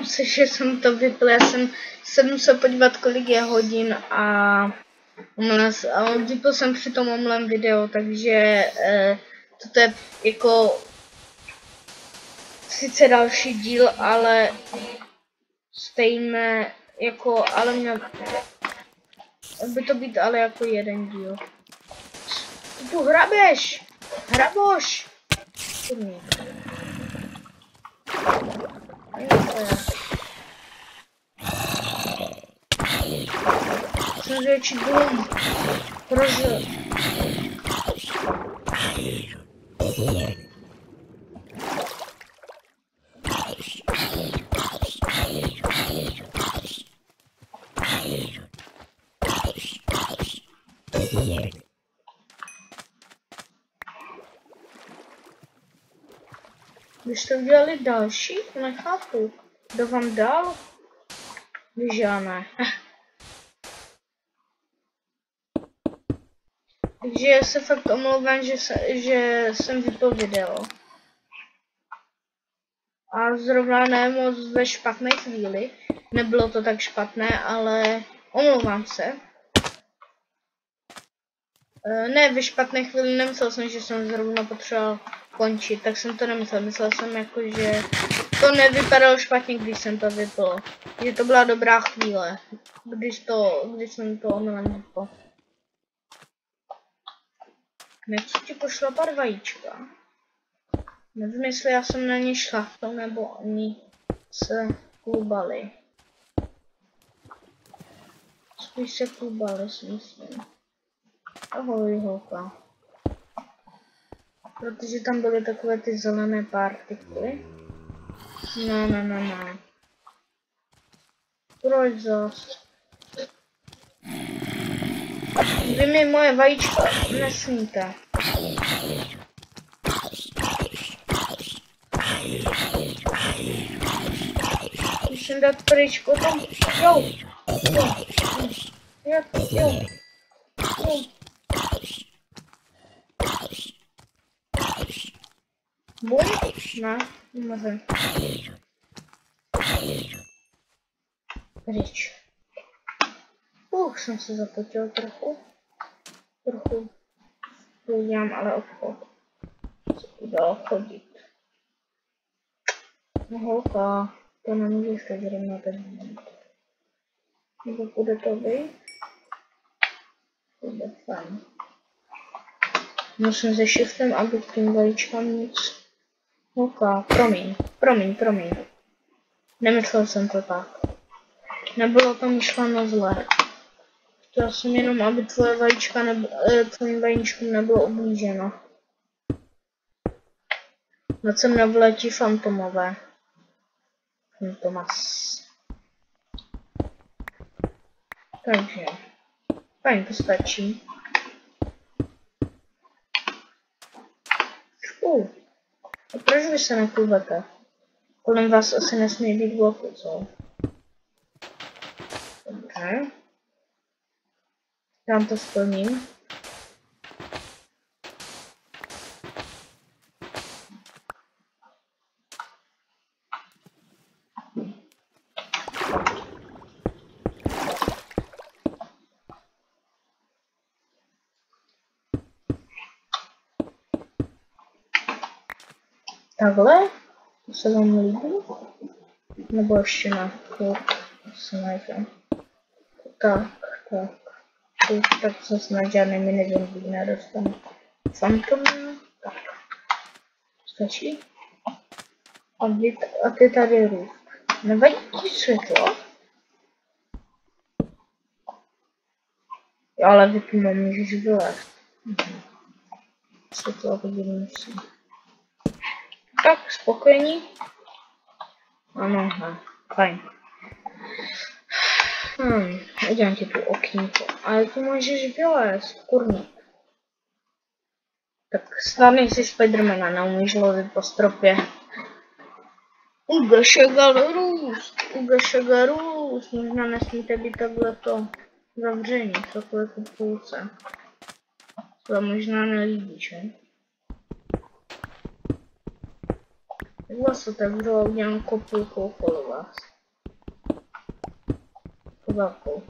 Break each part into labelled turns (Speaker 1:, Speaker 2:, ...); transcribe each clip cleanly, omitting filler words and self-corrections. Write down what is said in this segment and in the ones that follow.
Speaker 1: se, že jsem to vypl, já jsem se musel podívat, kolik je hodin a vypl jsem při tom omlem video, takže toto je jako sice další díl, ale stejné jako, ale měl by to být ale jako jeden díl. Ty tu hrabeš! Hraboš! Jsem větší dům. Prožil. Když to udělali další, to nechápu. Kdo vám dal? Když já ne. Takže se fakt omlouvám, že jsem vypl video. A zrovna ne moc ve špatné chvíli. Nebylo to tak špatné, ale omlouvám se. Ne, ve špatné chvíli nemyslel jsem, že jsem zrovna potřeboval končit, tak jsem to nemyslel. Myslel jsem jako, že to nevypadalo špatně, když jsem to vypl. Že to byla dobrá chvíle, když jsem to omylem vypl. Nechci ti pošlapat vajíčka. Nevím, jestli já jsem na ně šlachtil, nebo oni se klubali. Spíš se klubali, si myslím. Ahoj, holka. Protože tam byly takové ty zelené partikly. No. Proč zas? Vy mi moje vajíčka nesmíte. Musím dát pryč potom. Jo. Boj? Ne, nemůžem. Pryč. Jsem se zapotil trochu. Podívám, ale obchod. Co tu dalo chodit? No holka, to nemůžeš tak zrovna teď být. Nebo bude to být? Bude fajn. Musím se shiftem, aby k tím vajíčkám nic. Holka, promiň. Nemyslel jsem to tak. Nebylo to myšleno zle. Chtěl jsem jenom, aby tvoje vajíčka tvojím vajíčkům nebylo ublíženo. Na co mne vletí fantomové. Fantomas. Takže. Fajn, to stačí. A proč vy se neklubete? Kolem vás asi nesmí být bloky, co? Dobře. Já to splním. Takhle? To se vám líbí? Nebo ještě na chvilku se najde. Tak se snad žádný minigame nedostanu. Phantom, tak. Stačí? A ty tady růst. Nevadí ti světlo? Jo, ale vypnu, můžeš vylézt. Světlo hodit musím. Tak, spokojení? Ano, fajn. Udělám ti tu okýnko. Ale ty můžeš vylézt, kurník. Tak snad nejsi Spidermana, neumíš lovit po stropě. Ugašaga růst. Možná nesmíte být takhle to zavření, takové tu půlce. To možná nelíbí, že? Jak vás otevřu a udělám kopulku okolo vás. Velkou.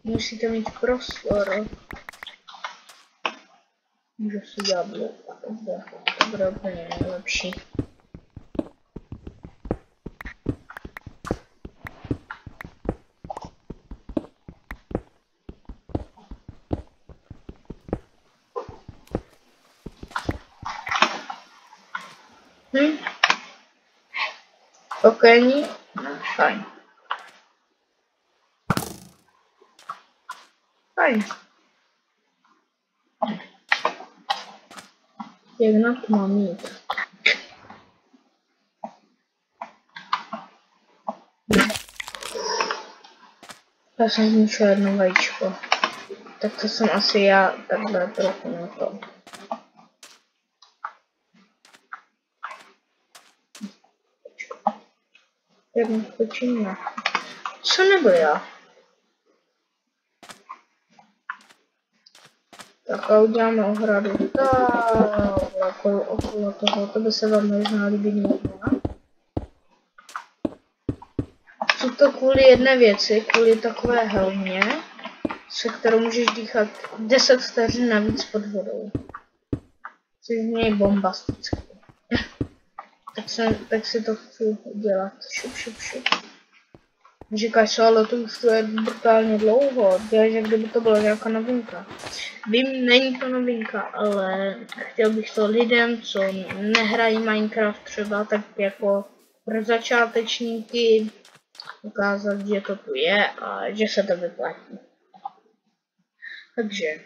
Speaker 1: Musíte mít prostor. Můžu si dělat blok. To bude úplně nejlepší. Spokojený? No, fajn. Fajn. Jak na to mám jít? Já jsem zničil jedno vajíčko. Tak to jsem asi já takhle trochu na to. Jedno skočím. Co nebo já? Tak a uděláme ohradu. Takhle okolo toho, to by se vám možná líbit neměla. Jsou to kvůli jedné věci, kvůli takové helmě, se kterou můžeš dýchat 10 vteřin navíc pod vodou. Což je bombastické. Tak si to chci udělat. Šup. Říkáš, ale to už je brutálně dlouho, že kdyby to byla nějaká novinka. Vím, není to novinka, ale chtěl bych to lidem, co nehrají Minecraft třeba, tak jako pro začátečníky ukázat, že to tu je a že se to vyplatí. Takže,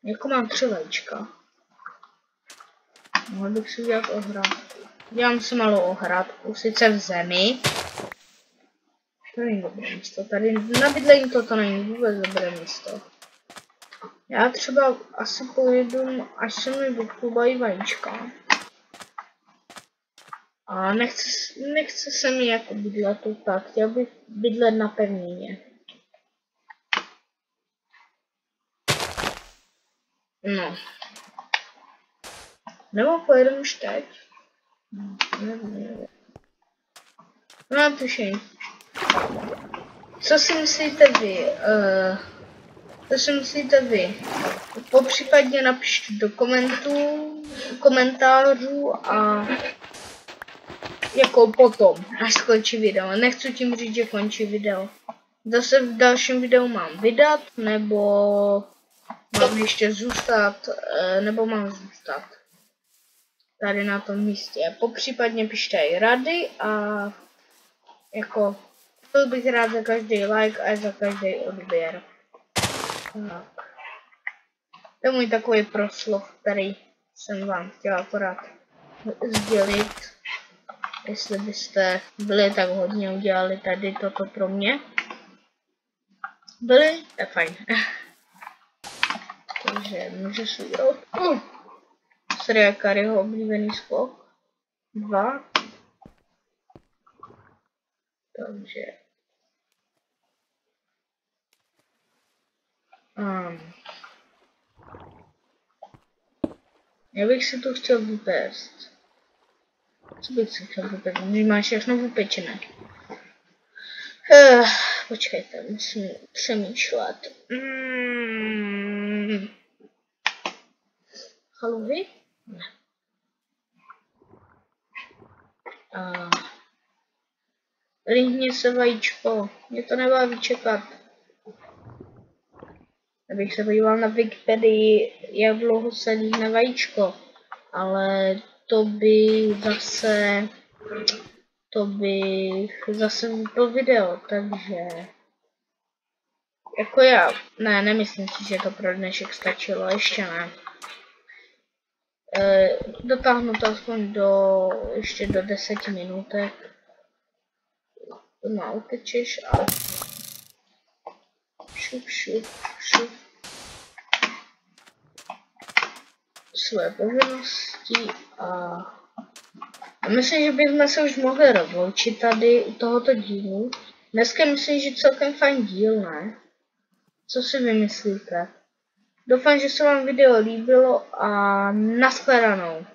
Speaker 1: jako mám 3 vajíčka, mohl bych si udělat ohrádku. Dělám si malou ohrádku, sice v zemi. To není dobré místo, tady na bydlení to není vůbec dobré místo. Já třeba asi pojedu, až se mi vychlubají vajíčka. A nechce se mi jako bydlet tu tak, chtěl bych bydlet na pevnině. No. Nebo pojedu už teď. Nevím. No tuším. Co si myslíte vy? Popřípadně napište do komentářů a jako potom, až skončí video. Nechci tím říct, že končí video. Zase v dalším videu mám vydat, nebo mám ještě zůstat, tady na tom místě. Popřípadně pište i rady a jako byl bych rád za každý like a za každý odběr. Tak. To je můj takový proslov, který jsem vám chtěla akorát sdělit. Jestli byste byli tak hodně, udělali tady toto pro mě. Byli? Tak fajn. Takže můžu si udělat Sria Kariho oblíbený skok. 2. Takže já bych si to chtěl vypést. Co bych si chtěl vypést? Když máš všechno vypečené. Počkejte, musím přemýšlet. Haluhy? Ne. Lihni se vajíčko. Mě to nebaví čekat. Abych se podíval na Wikipedii, jak dlouho se líhne vajíčko. Ale to by zase vyplo video, takže jako já, nemyslím si, že to pro dnešek stačilo, ještě ne. Dotáhnu to aspoň ještě do 10 minutek. Doma utečeš a šup. Své povinnosti a myslím, že bychom se už mohli rozloučit tady u tohoto dílu. Dneska myslím, že celkem fajn díl, ne? Co si vymyslíte? Doufám, že se vám video líbilo a nashledanou.